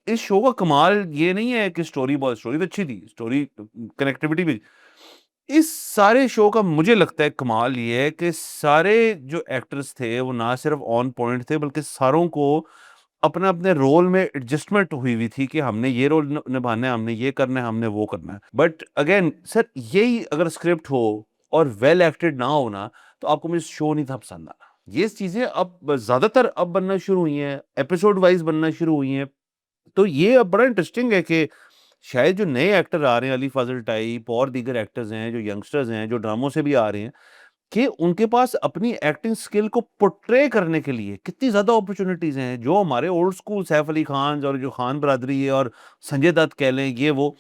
इस शो का कमाल ये नहीं है कि स्टोरी तो अच्छी थी, स्टोरी कनेक्टिविटी भी। इस सारे शो का मुझे लगता है कमाल ये है कि सारे जो एक्टर्स थे वो ना सिर्फ ऑन पॉइंट थे, बल्कि सारों को अपने रोल में एडजस्टमेंट हुई हुई थी कि हमने ये रोल निभाना है, हमने ये करना है, हमने वो करना है। बट अगेन सर, यही अगर स्क्रिप्ट हो और वेल एक्टेड ना हो ना, तो आपको मुझे शो नहीं था पसंद आना। ये चीजें अब ज्यादातर अब बनना शुरू हुई हैं, एपिसोड वाइज बनना शुरू हुई हैं। तो ये अब बड़ा इंटरेस्टिंग है कि शायद जो नए एक्टर आ रहे हैं, अली फजल टाइप और दीगर एक्टर्स हैं, जो यंगस्टर्स हैं, जो ड्रामों से भी आ रहे हैं, कि उनके पास अपनी एक्टिंग स्किल को पोर्ट्रे करने के लिए कितनी ज़्यादा अपॉर्चुनिटीज़ हैं। जो हमारे ओल्ड स्कूल सैफ अली खान और जो खान बरादरी है और संजय दत्त कह लें, ये वो,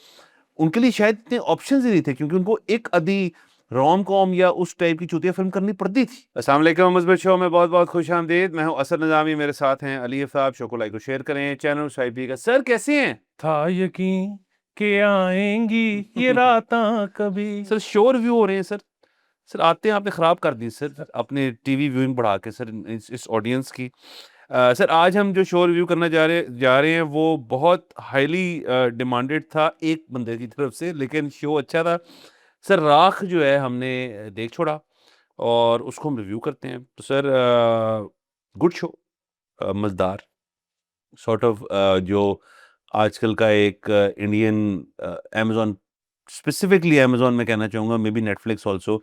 उनके लिए शायद इतने ऑप्शंस ही नहीं थे, क्योंकि उनको एक आधी रोम कॉम या उस टाइप की चूतिया फिल्म करनी पड़ती थी। अस्सलाम वालेकुम, मुस्बित शो में बहुत बहुत खुश आमदीद। मैं हूं असद निज़ामी, मेरे साथ हैं अली साहब। शो को लाइक और शेयर करें, चैनल सब्सक्राइब का। सर कैसे हैं? था यकीन के आएंगी ये रातां कभी। सर शो रिव्यू हो रहे हैं सर। सर आते हैं आपने खराब कर दी सर, अपने टीवी व्यूइंग बढ़ा के सर, इस ऑडियंस की। सर आज हम जो शो रिव्यू करना जा रहे हैं वो बहुत हाईली डिमांडेड था एक बंदे की तरफ से, लेकिन शो अच्छा था सर। राख जो है हमने देख छोड़ा और उसको हम रिव्यू करते हैं। तो सर गुड शो, मज़ेदार सॉर्ट ऑफ, जो आजकल का एक इंडियन अमेज़न, स्पेसिफिकली अमेज़न में कहना चाहूँगा, मे बी नेटफ्लिक्स ऑल्सो,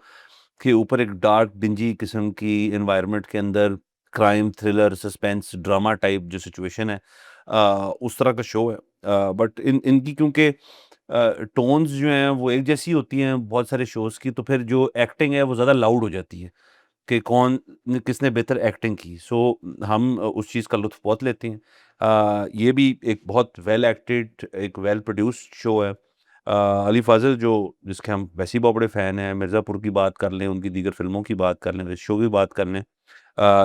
के ऊपर एक डार्क डिंजी किस्म की एनवायरनमेंट के अंदर crime thriller suspense drama type जो सिचुएशन है, उस तरह का शो है। बट इनकी क्योंकि टोन्स जो हैं वो एक जैसी होती हैं बहुत सारे शोज़ की, तो फिर जो एक्टिंग है वो ज़्यादा लाउड हो जाती है कि किसने बेहतर एक्टिंग की। सो हम उस चीज़ का लुत्फ़ बहुत लेते हैं। ये भी एक बहुत वेल एक्टेड, एक वेल प्रोड्यूस्ड शो है। अली फ़ाज़ल जो, जिसके हम वैसे ही बहुत बड़े फ़ैन हैं, मिर्ज़ापुर की बात कर लें, उनकी दीगर फ़िल्मों की बात कर लें, इस शो की बात कर लें,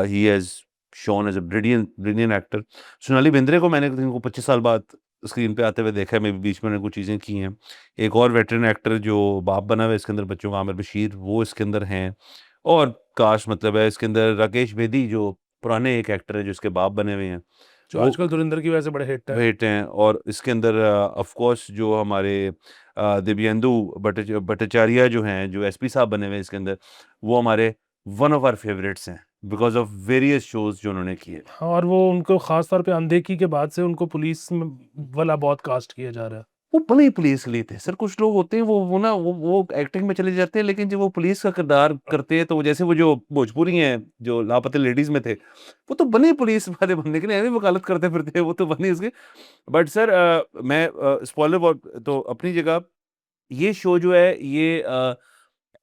he has shown as a brilliant brilliant actor. Sonali Bendre को मैंने इनको 25 साल बाद स्क्रीन पे आते हुए देखा है, मेबी बीच में उन्होंने कुछ चीज़ें की हैं। एक और वेटरन एक्टर जो बाप बना हुआ है इसके अंदर बच्चों का, आमिर बशीर, वो इसके अंदर हैं। और काश मतलब है इसके अंदर राकेश बेदी जो पुराने एक एक्टर हैं जो इसके बाप बने हुए हैं, जो वो आजकल धुरंधर की वजह से बड़े हिट है। भेंट हैं। और इसके अंदर ऑफ कोर्स जो हमारे दिव्येंदु भट्टाचार्य जो हैं, जो एसपी साहब बने हुए हैं इसके अंदर, वो हमारे वन ऑफ आवर फेवरेट्स हैं बिकॉज़ ऑफ वेरियस शोज़ जो उन्होंने किए। हाँ, और वो उनको खास तौर पे अनदेखी के बाद से उनको पुलिस में वाला बहुत कास्ट किया जा रहा है। वो भले ही पुलिस के लिए थे सर। कुछ लोग होते हैं वो ना वो एक्टिंग में चले जाते हैं, लेकिन जब वो पुलिस का किरदार करते हैं, तो वो जैसे वो जो भोजपुरी हैं जो लापता लेडीज में थे, वो तो बने पुलिस वाले बनने के लिए, ऐਵੇਂ वकालत करते फिरते हैं, वो तो बने इसके। बट सर मैं स्पॉइलर तो अपनी जगह, ये शो जो है ये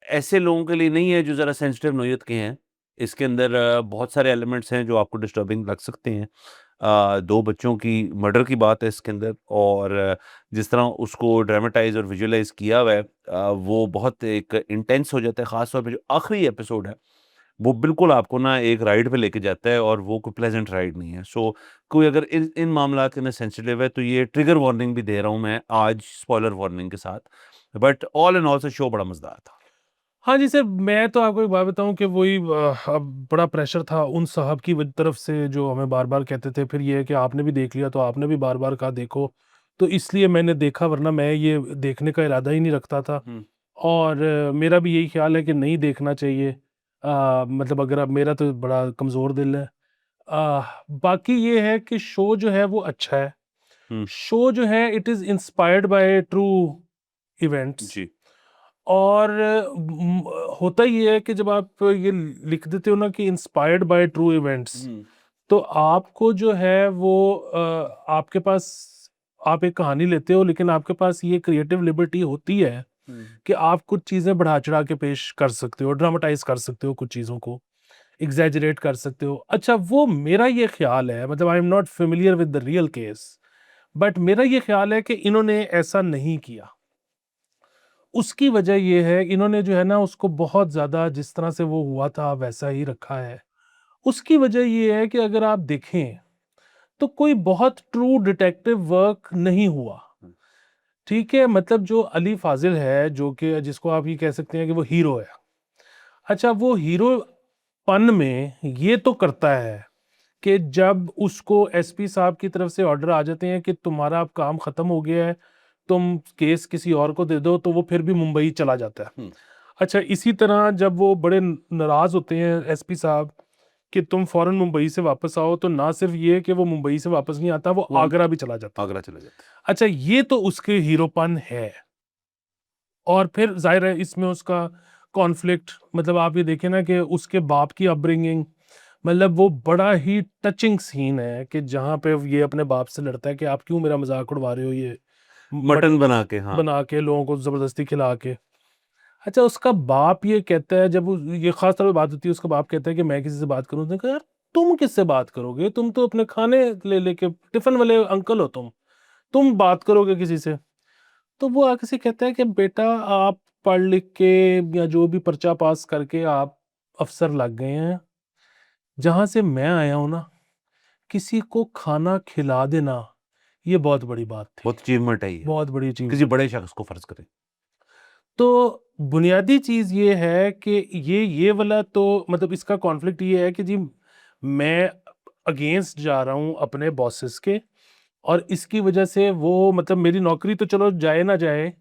ऐसे लोगों के लिए नहीं है जो ज़रा सेंसिटिव नोयत के हैं। इसके अंदर बहुत सारे एलिमेंट्स हैं जो आपको डिस्टर्बिंग लग सकते हैं। 2 बच्चों की मर्डर की बात है इसके अंदर, और जिस तरह उसको ड्रामेटाइज़ और विजुअलाइज़ किया हुआ है, वो बहुत एक इंटेंस हो जाता है। ख़ास तौर पे जो आखिरी एपिसोड है, वो बिल्कुल आपको ना एक राइड पे लेके जाता है, और वो कोई प्लेज़ेंट राइड नहीं है। सो कोई अगर इन इन मामलात के अंदर सेंसिटिव है, तो ये ट्रिगर वार्निंग भी दे रहा हूँ मैं आज, स्पॉइलर वार्निंग के साथ। बट ऑल इन ऑल से शो बड़ा मज़ेदार था। हाँ जी सर, मैं तो आपको एक बात बताऊं कि वही अब बड़ा प्रेशर था उन साहब की तरफ से जो हमें बार बार कहते थे, फिर ये है कि आपने भी देख लिया तो आपने भी बार बार कहा देखो, तो इसलिए मैंने देखा, वरना मैं ये देखने का इरादा ही नहीं रखता था। हुँ। और मेरा भी यही ख्याल है कि नहीं देखना चाहिए। मतलब अगर अब मेरा तो बड़ा कमज़ोर दिल है। बाकी ये है कि शो जो है वो अच्छा है। हुँ। शो जो है it is inspired by true events. जी। और होता ये है कि जब आप ये लिख देते हो ना कि इंस्पायर्ड बाय ट्रू इवेंट्स, हुँ। तो आपको जो है वो आपके पास, आप एक कहानी लेते हो लेकिन आपके पास ये क्रिएटिव लिबर्टी होती है हुँ। कि आप कुछ चीज़ें बढ़ा-चढ़ा के पेश कर सकते हो, ड्रामेटाइज़ कर सकते हो कुछ चीज़ों को, एक्ज़ैजरेट कर सकते हो। अच्छा, वो मेरा ये ख़्याल है, मतलब I am not familiar with the real case, but मेरा ये ख़्याल है कि इन्होंने ऐसा नहीं किया। उसकी वजह ये है, इन्होंने जो है ना उसको बहुत ज़्यादा जिस तरह से वो हुआ था वैसा ही रखा है। उसकी वजह ये है कि अगर आप देखें, तो कोई बहुत ट्रू डिटेक्टिव वर्क नहीं हुआ। हुँ। ठीक है? मतलब जो अली फ़ाज़िल है, जो कि जिसको आप ये कह सकते हैं कि वो हीरो है। अच्छा, वो हीरोपन में ये तो करता है कि जब उसको एसपी साहब की तरफ से ऑर्डर आ जाते हैं कि तुम्हारा अब काम खत्म हो गया है, तुम केस किसी और को दे दो, तो वो फिर भी मुंबई चला जाता है। हम्म, अच्छा, इसी तरह जब वो बड़े नाराज होते हैं एसपी साहब कि तुम फौरन मुंबई से वापस आओ, तो ना सिर्फ ये कि वो मुंबई से वापस नहीं आता, वो वो आगरा भी चला जाता है। आगरा चले जाते अच्छा, ये तो उसके हीरोपन है। और फिर जाहिर है इसमें उसका कॉन्फ्लिक्ट, मतलब आप ये देखें ना कि उसके बाप की अपब्रिंगिंग, मतलब वो बड़ा ही टचिंग सीन है कि जहाँ पे ये अपने बाप से लड़ता है कि आप क्यों मेरा मजाक उड़वा रहे हो, ये मटन मटन बना के, हाँ। बना के लोगों को जबरदस्ती खिला के। अच्छा, उसका बाप ये कहता है, जब ये खास तौर पे बात होती है, उसका बाप कहता है कि मैं किसी से बात करूं, उसने कहा यार तुम किससे बात करोगे, तुम तो अपने खाने ले लेके टिफिन वाले अंकल हो, तुम बात करोगे किसी से। तो वो आके से कहता है कि बेटा, आप पढ़ लिख के या जो भी पर्चा पास करके आप अफसर लग गए हैं, जहां से मैं आया हूं ना, किसी को खाना खिला देना ये बहुत बड़ी बात थी, बहुत अचीवमेंट है ये, बहुत बड़ी अचीवमेंट। किसी बड़े शख्स को फर्ज करें। तो बुनियादी चीज ये है कि ये वाला तो मतलब इसका कॉन्फ्लिक्ट ये है कि जी मैं अगेंस्ट जा रहा हूं अपने बॉसेस के, और इसकी वजह से वो मतलब मेरी नौकरी तो चलो जाए ना जाए,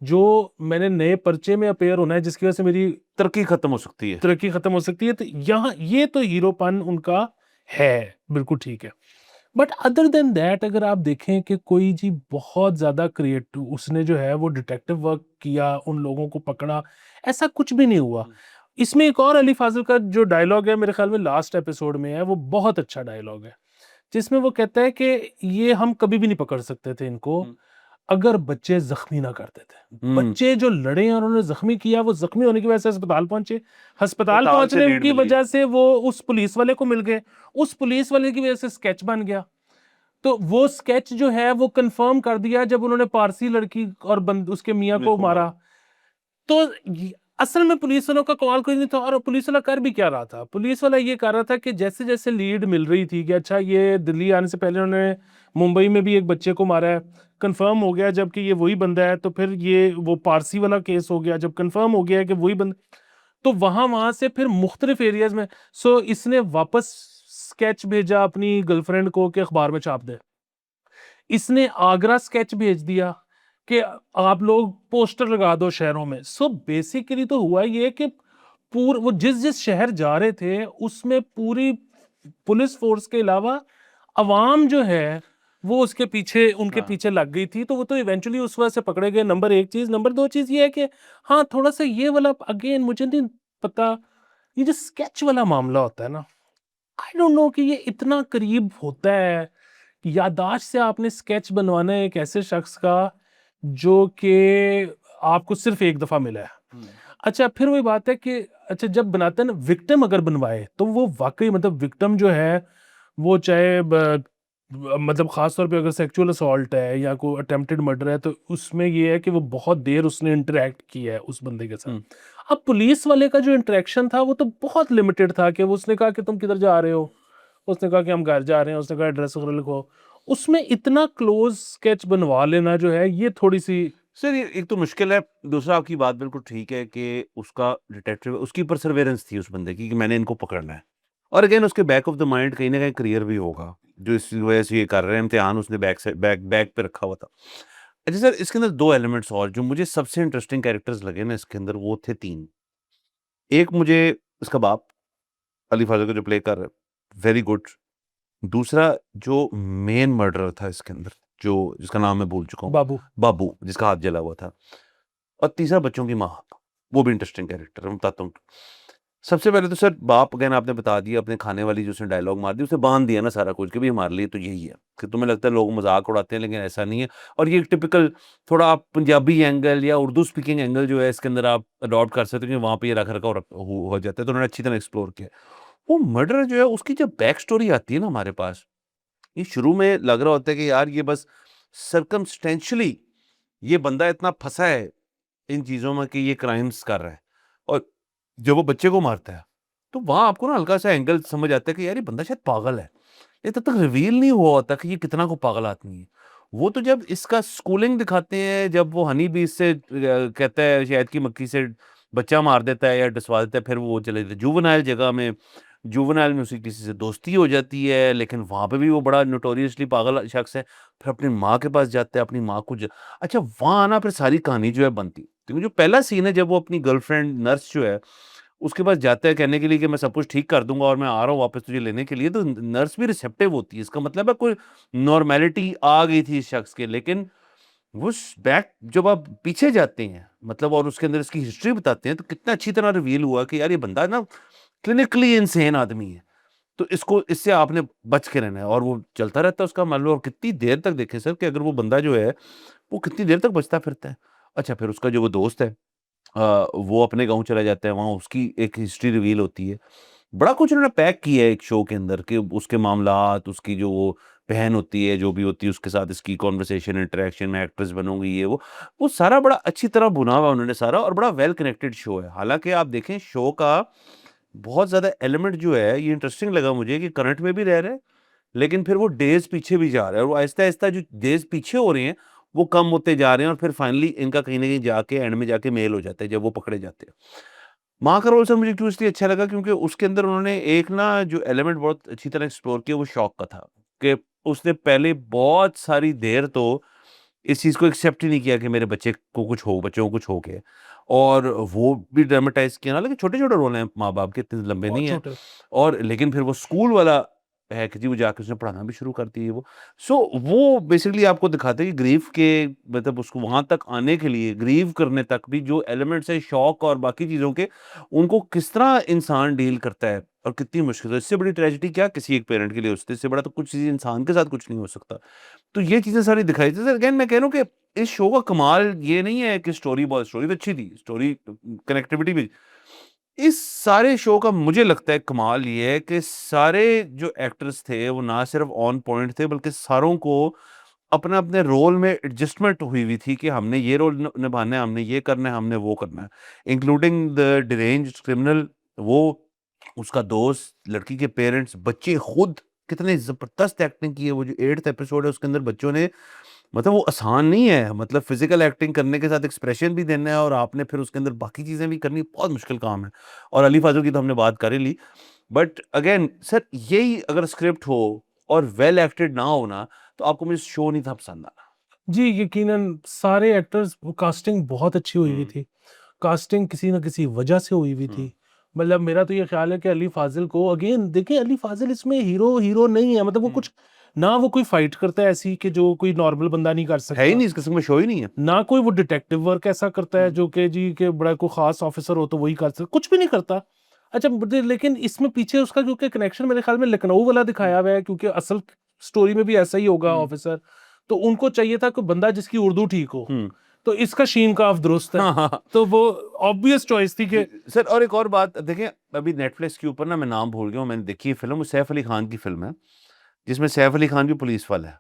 जो मैंने नए पर्चे में अपेयर होना है जिसकी वजह से मेरी तरक्की खत्म हो सकती है। तरक्की खत्म हो सकती है, तो यहाँ ये तो हीरोपन उनका है, बिल्कुल ठीक है। बट अदर देन दैट अगर आप देखें कि कोई जी बहुत ज्यादा क्रिएटिव उसने जो है वो डिटेक्टिव वर्क किया, उन लोगों को पकड़ा, ऐसा कुछ भी नहीं हुआ। इसमें एक और अली फाजिल का जो डायलॉग है, मेरे ख्याल में लास्ट एपिसोड में है, वो बहुत अच्छा डायलॉग है, जिसमें वो कहता है कि ये हम कभी भी नहीं पकड़ सकते थे इनको हम्म, अगर बच्चे जख्मी ना करते थे। हम्म, बच्चे जो लड़े और उन्होंने जख्मी किया, वो जख्मी होने की वजह से अस्पताल पहुंचे, अस्पताल अस्पताल से पहुंचने लीड की मिल गई। वजह से वो उस पुलिस वाले को मिल गए, उस पुलिस वाले की वजह से स्केच बन गया। तो वो स्केच जो है वो कंफर्म कर दिया जब उन्होंने पारसी लड़की और उसके मियाँ पुलिस को को मारा। मारा। तो असल में पुलिस वालों का कमाल कोई नहीं था, और पुलिस वाला कर भी क्या रहा था, पुलिस वाला ये कर रहा था कि जैसे जैसे लीड मिल रही थी कि अच्छा ये दिल्ली आने से पहले उन्होंने मुंबई में भी एक बच्चे को मारा है, कंफर्म हो गया जबकि ये वही बंदा है, तो फिर ये वो पारसी वाला केस हो गया, जब कंफर्म हो गया है कि वही बंदा, तो वहां वहां से फिर मुख्तलिफ एरियाज में, सो इसने वापस स्केच भेजा अपनी गर्लफ्रेंड को कि अखबार में छाप दे, इसने आगरा स्केच भेज दिया कि आप लोग पोस्टर लगा दो शहरों में। सो बेसिकली तो हुआ ये कि वो जिस जिस शहर जा रहे थे उसमें पूरी पुलिस फोर्स के अलावा अवाम जो है वो उसके पीछे उनके हाँ, पीछे लग गई थी, तो वो तो इवेंचुअली उस वजह से पकड़े गए। नंबर एक चीज, नंबर दो चीज ये है कि हाँ थोड़ा सा ये वाला अगेन मुझे नहीं पता, ये जो स्केच वाला मामला होता है ना, आई डोंट नो कि ये इतना करीब होता है, याददाश्त से आपने स्केच बनवाना है एक ऐसे शख्स का जो कि आपको सिर्फ एक दफा मिला है। अच्छा, फिर वही बात है कि अच्छा जब बनाते हैं ना, विक्टिम अगर बनवाए तो वो वाकई मतलब विक्टिम जो है वो चाहे मतलब खास तौर पे अगर सेक्सुअल असॉल्ट है या कोई अटेम्प्टेड मर्डर है, तो उसमें ये है कि वो बहुत देर उसने इंटरेक्ट किया है उस बंदे के साथ। हम्म, अब पुलिस वाले का जो इंटरेक्शन था वो तो बहुत लिमिटेड था कि वो उसने कहा कि तुम किधर जा रहे हो, उसने कहा कि हम घर जा रहे हैं, उसने कहा एड्रेस वगैरह लिखो। उसमें इतना क्लोज स्केच बनवा लेना जो है ये थोड़ी सी सर ये एक तो मुश्किल है, दूसरा आपकी बात बिल्कुल ठीक है कि उसका डिटेक्टिव उसकी परसेवरेंस थी उस बंदे की कि मैंने इनको पकड़ना है, और अगेन उसके बैक ऑफ द माइंड कहीं ना कहीं करियर भी होगा जो इस वजह से ये कर रहे हैं, इम्तिहान उसने बैक से बैक पे रखा हुआ था। अच्छा सर, इसके अंदर दो एलिमेंट्स और जो मुझे सबसे इंटरेस्टिंग कैरेक्टर्स लगे ना इसके अंदर, वो थे तीन। एक मुझे इसका बाप अली फाजल का जो प्ले कर रहा है, वेरी गुड। दूसरा जो मेन मर्डरर था इसके अंदर, जो जिसका नाम मैं भूल चुका हूँ, बाबू। बाबू, जिसका हाथ जला हुआ था, और तीसरा बच्चों की माँ, वो भी इंटरेस्टिंग कैरेक्टर है, मैं बताता हूँ। सबसे पहले तो सर बाप, अगेन आपने बता दिया अपने खाने वाली जो उसने डायलॉग मार दी, उसने बांध दिया ना सारा कुछ कि भाई हमारे लिए तो यही है, कि तुम्हें लगता है लोग मजाक उड़ाते हैं लेकिन ऐसा नहीं है। और ये टिपिकल थोड़ा आप पंजाबी एंगल या उर्दू स्पीकिंग एंगल जो है इसके अंदर आप अडॉप्ट कर सकते हो कि वहाँ पे ये रख रखा हो जाता है, तो उन्होंने अच्छी तरह एक्सप्लोर किया। वो मर्डर जो है उसकी जब बैक स्टोरी आती है ना हमारे पास, ये शुरू में लग रहा होता है कि यार ये बस सर्कमस्टेंशियली ये बंदा इतना फंसा है इन चीज़ों में कि ये क्राइम्स कर रहा है, और जब वो बच्चे को मारता है तो वहाँ आपको ना हल्का सा एंगल समझ आता है कि यार ये बंदा शायद पागल है। ये तब तक रिवील नहीं हुआ होता कि ये कितना को पागल आदमी है। वो तो जब इसका स्कूलिंग दिखाते हैं, जब वो हनी बी से कहता है शहद की मक्खी से बच्चा मार देता है या डसवा देता है, फिर वो चले जाते जुवेनाइल जगह में, जुवेनाइल में उसकी किसी से दोस्ती हो जाती है, लेकिन वहाँ पे भी वो बड़ा नोटोरियसली पागल शख्स है। फिर अपनी माँ के पास जाता है, अपनी माँ को अच्छा वहाँ ना फिर सारी कहानी जो है बनती। क्योंकि जो पहला सीन है जब वो अपनी गर्लफ्रेंड नर्स जो है, उसके पास जाता है कहने के लिए कि मैं सब कुछ ठीक कर दूँगा और मैं आ रहा हूँ वापस तुझे लेने के लिए, तो न नर्स भी रिसेप्टिव होती है। इसका मतलब है कोई नॉर्मैलिटी आ गई थी इस शख्स के, लेकिन वो स बैक जब आप पीछे जाते हैं मतलब और उसके अंदर इसकी हिस्ट्री बताते हैं, तो कितना अच्छी तरह रिवील हुआ कि यार ये बंदा ना क्लिनिकली इनसेन आदमी है। तो इसको इससे आपने बच के रहना है और वो चलता रहता है उसका मान लो और कितनी देर तक देखें सर कि अगर वो बंदा जो है, वो कितनी देर तक बचता फिरता है। अच्छा फिर उसका जो वो दोस्त है वो अपने गाँव चला जाता है, वहाँ उसकी एक हिस्ट्री रिवील होती है। बड़ा कुछ उन्होंने पैक किया है एक शो के अंदर कि उसके मामलात, उसकी जो वो बहन होती है, जो भी होती है, उसके साथ इसकी कन्वर्सेशन, इंटरैक्शन में एक्ट्रेस बनूँगी ये वो सारा बड़ा अच्छी तरह बुना हुआ है उन्होंने सारा और बड़ा वेल कनेक्टेड शो है। हालाँकि आप देखें शो का बहुत ज़्यादा एलिमेंट जो है, ये इंटरेस्टिंग लगा मुझे कि करंट में भी रह रहा है, लेकिन फिर वो डेज़ पीछे भी जा रहा है और वो आहिस्ता-आहिस्ता जो डेज़ पीछे हो रहे हैं, वो कम होते जा रहे हैं और फिर फाइनली इनका कहीं न कहीं जाके एंड में जाके मेल हो जाता है, जब वो पकड़े जाते हैं। माँ का रोल सर मुझे क्यों इसलिए अच्छा लगा क्योंकि उसके अंदर उन्होंने एक ना जो एलिमेंट बहुत अच्छी तरह एक्सप्लोर किया वो शौक का था, कि उसने पहले बहुत सारी देर तो इस चीज़ को एक्सेप्ट ही नहीं किया कि मेरे बच्चों को कुछ हो गया और वो भी ड्रामेटाइज़ किया, हालाँकि छोटे-छोटे रोल हैं माँ-बाप के, इतने लंबे बहुत नहीं हैं छोटे। और लेकिन फिर वो स्कूल वाला है कि जी वो जाके उसने पढ़ाना भी शुरू कर दी है वो। सो वो बेसिकली आपको दिखाते हैं कि ग्रीफ के मतलब उसको वहाँ तक आने के लिए ग्रीव करने तक भी जो एलिमेंट्स हैं शौक और बाकी चीज़ों के, उनको किस तरह इंसान डील करता है और कितनी मुश्किल है। इससे बड़ी ट्रेजेडी क्या किसी एक पेरेंट के लिए हो सकती है, इससे बड़ा तो कुछ चीज़ इंसान के साथ कुछ नहीं हो सकता। तो ये चीज़ें सारी दिखाई थी। सर अगेन मैं कह रहा हूँ कि इस शो का कमाल ये नहीं है कि स्टोरी तो अच्छी थी, स्टोरी कनेक्टिविटी भी इस सारे शो का मुझे लगता है कमाल ये है कि सारे जो एक्टर्स थे वो ना सिर्फ ऑन पॉइंट थे बल्कि सारों को अपने-अपने रोल में एडजस्टमेंट हुई थी कि हमने ये रोल निभाना है, हमने ये करना है, हमने वो करना है। इंक्लूडिंग द डिरेंज्ड क्रिमिनल वो, उसका दोस्त, लड़की के पेरेंट्स, बच्चे खुद कितने ज़बरदस्त एक्टिंग की है। वो जो 8th एपिसोड है उसके अंदर बच्चों ने मतलब वो आसान नहीं है, मतलब फ़िज़िकल एक्टिंग करने के साथ एक्सप्रेशन भी देना है और आपने फिर उसके अंदर बाकी चीज़ें भी करनी, बहुत मुश्किल काम है। और अली फ़ाज़ल की तो हमने बात कर ही ली। बट अगेन सर यही अगर स्क्रिप्ट हो और वेल एक्टेड ना हो ना, तो आपको मुझे शो नहीं था पसंद आना। जी, यकीनन सारे एक्टर्स कास्टिंग बहुत अच्छी हुई हुई हुँ, थी। कास्टिंग किसी न किसी वजह से हुई हुई हुँ, थी। मतलब मेरा तो ये ख़्याल है कि अली फ़ाज़िल को अगेन देखिए अली फ़ाज़िल इसमें हीरो नहीं है, मतलब वो हुँ। कुछ ना वो कोई फ़ाइट करता है ऐसी कि जो कोई नॉर्मल बंदा नहीं कर है ही सकता, नहीं, इस किस्म का शो ही नहीं है। ना कोई वो डिटेक्टिव वर्क ऐसा करता है हुँ, जो कि जी के बड़ा कोई ख़ास ऑफ़िसर हो तो वही कर सकता, कुछ भी नहीं करता। अच्छा बट लेकिन इसमें पीछे उसका क्योंकि कनेक्शन मेरे ख़्याल में लखनऊ वाला हुँ, दिखाया हुआ है क्योंकि असल स्टोरी में भी ऐसा ही होगा हुँ, ऑफ़िसर। तो उनको चाहिए था कोई बंदा जिसकी उर्दू ठीक हो। हुँ। तो इसका शीन काफ़ दुरुस्त है। हाँ, हाँ, हाँ। तो वो ऑब्वियस चॉइस थी कि सर और एक और बात देखिए, अभी नेटफ्लिक्स के ऊपर ना मैं नाम भूल गया हूँ, मैंने देखी है फ़िल्म, वो सैफ अली खान की फ़िल्म है, जिसमें सैफ अली खान भी पुलिस वाला है।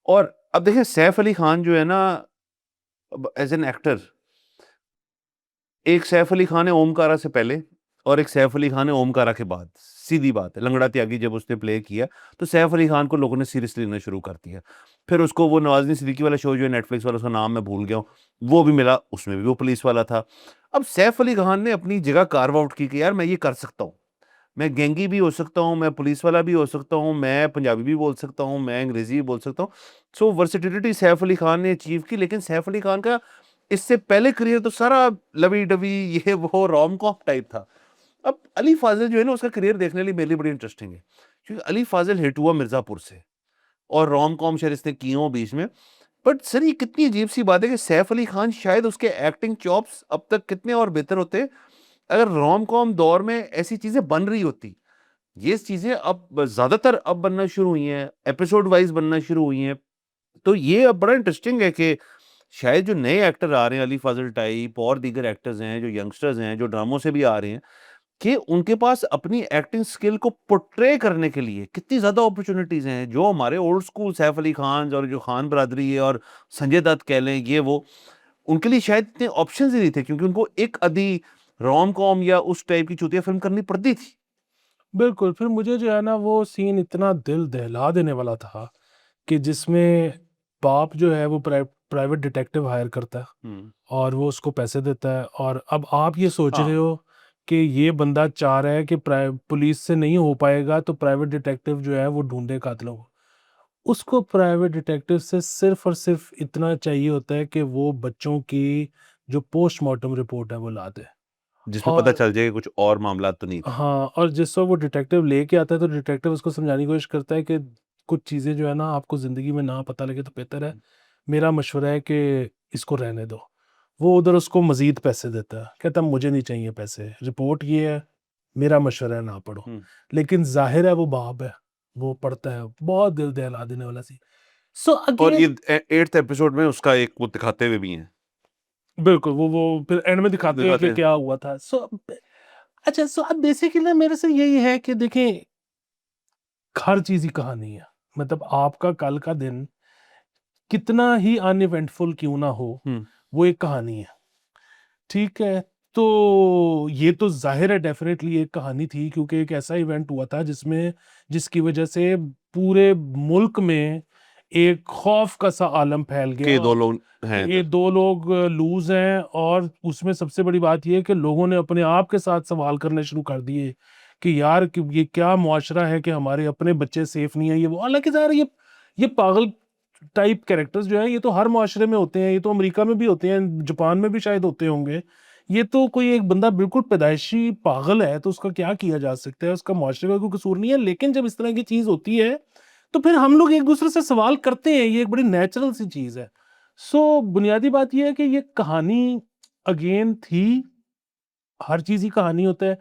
और अब देखिए सैफ अली खान जो है ना, अब एज़ एन एक्टर, एक सैफ अली खान है ओमकारा से पहले और एक सैफ अली खान है ओमकारा के बाद। सीधी बात है, लंगड़ा त्यागी जब उसने प्ले किया, तो सैफ अली खान को लोगों ने सीरियसली लेना शुरू कर दिया। फिर उसको वो नवाज़ुद्दीन सिद्दीकी वाला शो जो है नेटफ्लिक्स वाला, उसका नाम मैं भूल गया हूँ, वो भी मिला, उसमें भी वो पुलिस वाला था। अब सैफ अली खान ने अपनी जगह कार्व आउट की कि यार मैं ये कर सकता हूँ। मैं गैंगी भी हो सकता हूँ, मैं पुलिस वाला भी हो सकता हूँ, मैं पंजाबी भी बोल सकता हूँ, मैं अंग्रेज़ी भी बोल सकता हूँ। सो वर्सेटिलिटी सैफ अली खान ने अचीव की, लेकिन सैफ अली खान का इससे पहले करियर तो सारा लवी-डवी ये वो रोम-कॉम टाइप था। अब अली फ़ाज़िल जो है ना उसका करियर देखने लिए मेरे लिए बड़ी इंटरेस्टिंग है। क्योंकि अली फ़ाज़िल हिट हुआ मिर्ज़ापुर से और रोम-कॉम शायद इसने की हों बीच में। बट सर ये कितनी अजीब-सी बात है कि सैफ अली खान शायद उसके एक्टिंग चॉप्स अब तक कितने और बेहतर होते अगर रोम-कॉम दौर में ऐसी चीज़ें बन रही होती। ये चीज़ें अब ज़्यादातर अब बनना शुरू हुई हैं, एपिसोड वाइज़ बनना शुरू हुई हैं। तो ये अब बड़ा इंटरेस्टिंग है कि शायद जो नए एक्टर आ रहे हैं, अली फज़ल टाइप और दीगर एक्टर्स हैं, जो यंगस्टर्स हैं, जो ड्रामों से भी आ रहे हैं, कि उनके पास अपनी एक्टिंग स्किल को पोर्ट्रे करने के लिए कितनी ज़्यादा अपॉर्च्युनिटीज़ हैं। जो हमारे ओल्ड स्कूल सैफ अली खान और जो खान बरादरी है और संजय दत्त कह लें, ये वो, उनके लिए शायद इतने ऑप्शंस ही नहीं थे क्योंकि उनको एक आधी रोम-कॉम या उस टाइप की चूतिया फ़िल्म करनी पड़ती थी। बिल्कुल, फिर मुझे जो है ना वो सीन इतना दिल दहला देने वाला था कि जिसमें बाप जो है वो प्राइवेट डिटेक्टिव हायर करता है हुँ। और वो उसको पैसे देता है और अब आप ये सोच रहे हाँ। हो कि ये बंदा चाह रहा है कि पुलिस से नहीं हो पाएगा तो प्राइवेट डिटेक्टिव जो है वो ढूंढे कातिलों को। उसको प्राइवेट डिटेक्टिव से सिर्फ और सिर्फ इतना चाहिए होता है कि वो बच्चों की जो पोस्टमार्टम रिपोर्ट है वो ला दे। जिसमें पता और चल जाए कि कुछ और मामला तो नहीं थे। हाँ, और जिस वक्त वो डिटेक्टिव लेके आता है तो डिटेक्टिव उसको समझाने की कोशिश करता है कि कुछ चीज़ें जो है ना आपको ज़िंदगी में ना पता लगे तो बेहतर है। मेरा मशवरा है कि इसको रहने दो। वो उधर उसको मज़ीद पैसे देता है, कहता है मुझे नहीं चाहिए पैसे, रिपोर्ट ये है, मेरा मशवरा है ना पढ़ो। हम्म। लेकिन ज़ाहिर है वो बाप है, वो पढ़ता है, बहुत दिल दहला देने वाला सी। सो और अगेन ये 8th एपिसोड में उसका एक वो दिखाते हुए भी हैं, बिल्कुल वो फिर एंड में दिखाते हैं दिखाते कि हैं। क्या हुआ था। सो अच्छा, सो अब बेसिकली मेरे से यही है कि देखें, हर चीज़ ही कहानी है। मतलब आपका कल का दिन कितना ही अनइवेंटफुल क्यों ना हो, हम्म। वो एक कहानी है, ठीक है? तो ये तो ज़ाहिर है डेफ़िनेटली एक कहानी थी, क्योंकि एक ऐसा इवेंट हुआ था जिसकी वज़ह से पूरे मुल्क में एक खौफ़ का सा आलम फैल के गया। 2 लोग हैं ये इधर। 2 लोग लूज़ हैं, और उसमें सबसे बड़ी बात ये है कि लोगों ने अपने आप के साथ सवाल करने शुरू कर दिए कि यार कि ये क्या मुआशरा है कि हमारे अपने बच्चे सेफ नहीं है, ये वो। हालाँकि ज़ाहिर है ये पागल टाइप कैरेक्टर्स जो हैं ये तो हर मुआशरे में होते हैं, ये तो अमेरिका में भी होते हैं, जापान में भी शायद होते होंगे। ये तो कोई एक बंदा बिल्कुल पैदाइशी पागल है तो उसका क्या किया जा सकता है, उसका मुआशरे का कोई कसूर नहीं है। लेकिन जब इस तरह की चीज़ होती है तो फिर हम लोग एक-दूसरे से सवाल करते हैं, ये एक बड़ी नेचुरल सी चीज़ है। सो बुनियादी बात ये है कि ये कहानी अगेन थी, हर चीज़ ही कहानी होता है।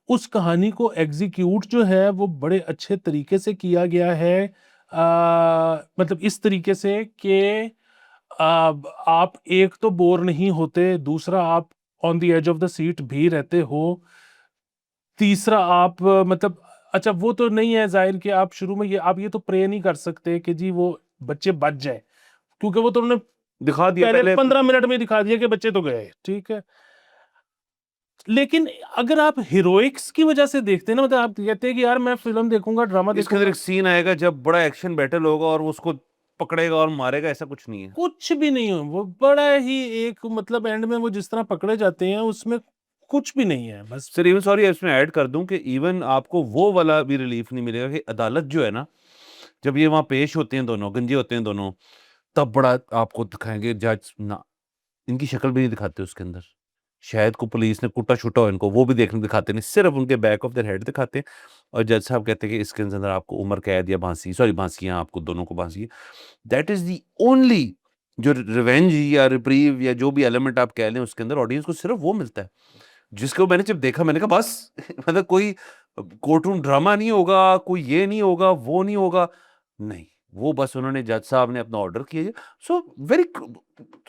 उस कहानी को एग्ज़ीक्यूट जो है वो बड़े अच्छे तरीके से किया गया है। मतलब इस तरीके से कि आप एक तो बोर नहीं होते, दूसरा आप on the edge of the seat भी रहते हो, तीसरा आप मतलब अच्छा वो तो नहीं है ज़ाहिर कि आप शुरू में ये तो प्रे नहीं कर सकते कि जी वो बच्चे बच जाएँ, क्योंकि वो तो उन्होंने दिखा दिया पहले पहले। 15 मिनट में दिखा दिया कि बच्चे तो गए, ठीक है। लेकिन अगर आप हीरोइक्स की वजह से देखते हैं ना, मतलब आप कहते हैं कि यार मैं फ़िल्म देखूँगा, ड्रामा इसके अंदर देखूँगा, एक सीन आएगा जब बड़ा एक्शन बैटल होगा और वो उसको पकड़ेगा और मारेगा, ऐसा कुछ नहीं है। कुछ भी नहीं हो, वो बड़ा ही एक मतलब एंड में वो जिस तरह पकड़े जाते हैं उसमें कुछ भी नहीं है, बस। सर इवन सॉरी इसमें ऐड कर दूं कि इवन आपको वो वाला भी रिलीफ नहीं मिलेगा कि अदालत जो है ना, जब ये वहाँ पेश होते हैं दोनों, गंजे होते हैं दोनों, तब बड़ा आपको दिखाएँगे जज ना, इनकी शक्ल भी नहीं दिखाते उसके अंदर। शायद को पुलिस ने कुटा-छुटा हो इनको, वो भी देखने दिखाते नहीं, सिर्फ़ उनके बैक ऑफ देयर हेड दिखाते हैं और जज साहब कहते हैं कि इसके अंदर आपको उम्र कैद या फांसी, सॉरी फांसियाँ आपको दोनों को फांसी है। दैट इज़ द ओनली जो रिवेंज या रिप्रीव या जो भी एलिमेंट आप कह लें उसके अंदर ऑडियंस को सिर्फ़ वो मिलता है। जिसको मैंने जब देखा मैंने कहा बस मतलब कोई कोर्ट रूम ड्रामा नहीं होगा, कोई ये नहीं होगा, वो नहीं होगा। नहीं, वो बस उन्होंने जज साहब ने अपना ऑर्डर किया सो वेरी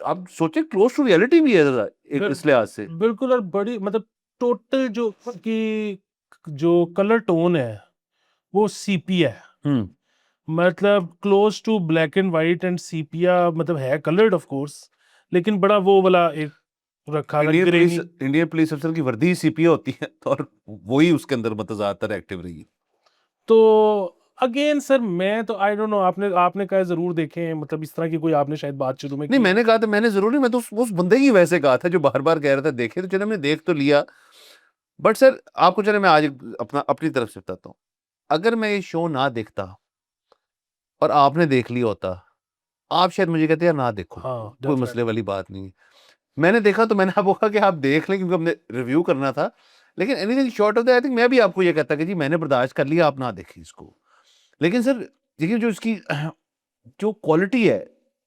आप सोचिए क्लोज़ टू रियलिटी भी है ज़रा एक बिल इस लिहाज से। बिल्कुल, और बड़ी मतलब टोटल जो कलर टोन है, वो सेपिया है। हुँ। मतलब close to black and white and sepia, मतलब है कलर्ड ऑफ कोर्स, लेकिन बड़ा वो वाला एक रखा था ग्रेनी। इंडियन पुलिस अफ़सर की वर्दी ही सीपीए होती है और वो ही उसके अंदर मतलब ज़्यादातर एक्टिव रही है। तो अगेन सर मैं तो आई डोंट नो, आपने आपने कहा ज़रूर देखें, मतलब इस तरह की कोई आपने शायद बात शुरू में नहीं की है। मैंने कहा था मैंने ज़रूर नहीं मैं तो उस बंदे की वजह से कहा था जो बार-बार कह रहा था देखें तो चलो हमने देख तो लिया। बट सर आपको चलिए मैं आज अपनी तरफ से बताता हूँ। अगर मैं ये शो ना देखता और आपने देख लिया होता, आप शायद मुझे कहते यार ना देखो, हाँ, कोई मसले डेफिनिटली। वाली बात नहीं है। मैंने देखा तो मैंने आपको कहा कि आप देख लें क्योंकि हमने रिव्यू करना था। लेकिन anything short of that I think मैं भी आपको ये कहता कि जी मैंने बर्दाश्त कर लिया, आप ना देखें इसको। लेकिन सर देखिए जो इसकी जो क्वालिटी है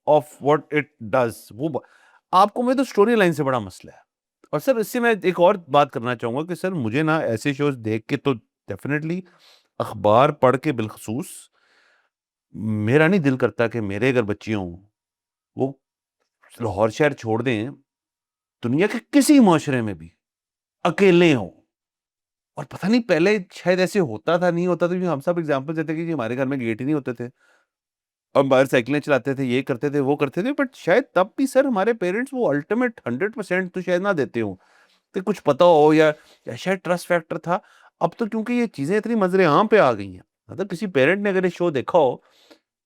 ऑफ व्हाट इट डज़ वो ब आपको मुझे तो स्टोरी लाइन से बड़ा मसला है। और सर इससे मैं एक और बात करना चाहूँगा कि सर मुझे ना ऐसे शोज़ देख के तो डेफ़िनेटली अखबार पढ़ के बिलख़ुसूस मेरा नहीं दिल करता कि मेरे अगर बच्चे हों, वो लाहौर शहर छोड़ दें, दुनिया के किसी माशरे में भी अकेले हों और पता नहीं पहले शायद ऐसे होता था, नहीं होता था क्योंकि हम सब एग्ज़ाम्पल देते कि जी हमारे घर में गेट ही नहीं होते थे। हम बाहर साइकिलें चलाते थे, ये करते थे, वो करते थे बट शायद तब भी सर हमारे पेरेंट्स वो अल्टीमेट 100% तो शायद ना देते हों, कि कुछ पता हो या शायद ट्रस्ट फैक्टर था। अब तो क्योंकि ये चीज़ें इतनी नज़र-ए-आम पे आ गई हैं, मतलब किसी पेरेंट ने अगर ये शो देखा हो,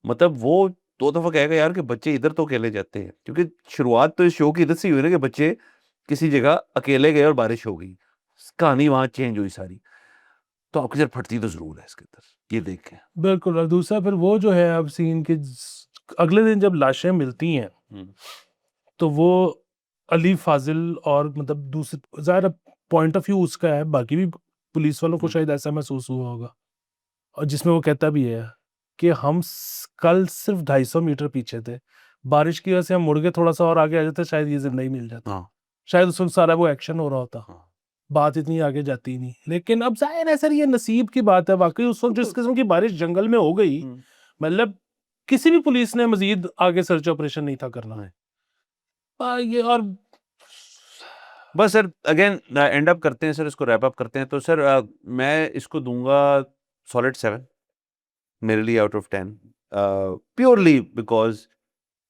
मतलब वो 2 दफ़ा कहेगा यार कि बच्चे इधर तो अकेले जाते हैं। क्योंकि शुरुआत तो इस शो की इधर से ही हुई ना कि बच्चे किसी जगह अकेले गए और बारिश हो गई। कहानी वहाँ चेंज हुई सारी, तो आपकी सर फटती तो ज़रूर है इसके अंदर, ये देख के। बिल्कुल। और दूसरा फिर वो जो है अब सीन के अगले दिन जब लाशें मिलती हैं हुँ। तो वो अली फाजिल और मतलब दूसरे ज़ाहिर पॉइंट ऑफ व्यू उसका है, बाकी भी पुलिस वालों को हुँ। शायद ऐसा महसूस हुआ होगा, और जिसमें वो कहता भी है कि हम कल सिर्फ 250 मीटर पीछे थे, बारिश की वजह से हम मुड़ के थोड़ा सा और आगे आ जाते, शायद ये जिंदा ही मिल जाता, हाँ, शायद उस वक्त सारा वो एक्शन हो रहा होता, हाँ। बात इतनी आगे जाती ही नहीं। लेकिन अब जाहिर है सर ये नसीब की बात है, वाकई उस वक्त जिस बिल्कुल। किस्म की बारिश जंगल में हो गई, हुँ। मतलब किसी भी पुलिस ने मजीद आगे सर्च ऑपरेशन नहीं था करना। नहीं। ये और बस सर अगेन एंड अप करते हैं सर, इसको रैप अप करते हैं। तो सर मैं इसको दूँगा सॉलिड 7 मेरे लिए आउट ऑफ 10, प्योरली बिकॉज़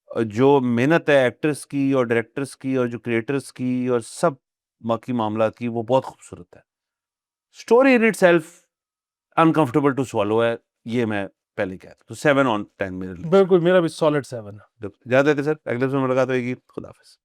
जो मेहनत है एक्टर्स की और डायरेक्टर्स की और जो क्रिएटर्स की और सब बाकी मामलात की, वो बहुत खूबसूरत है। Story in itself uncomfortable to swallow है, ये मैं पहले ही कह रहा हूँ। तो 7 ऑन 10 मेरे लिए। बिल्कुल मेरा भी सॉलिड 7 है। इजाज़त है सर, अगले एपिसोड में मुलाकात होएगी। खुदा हाफ़िज़।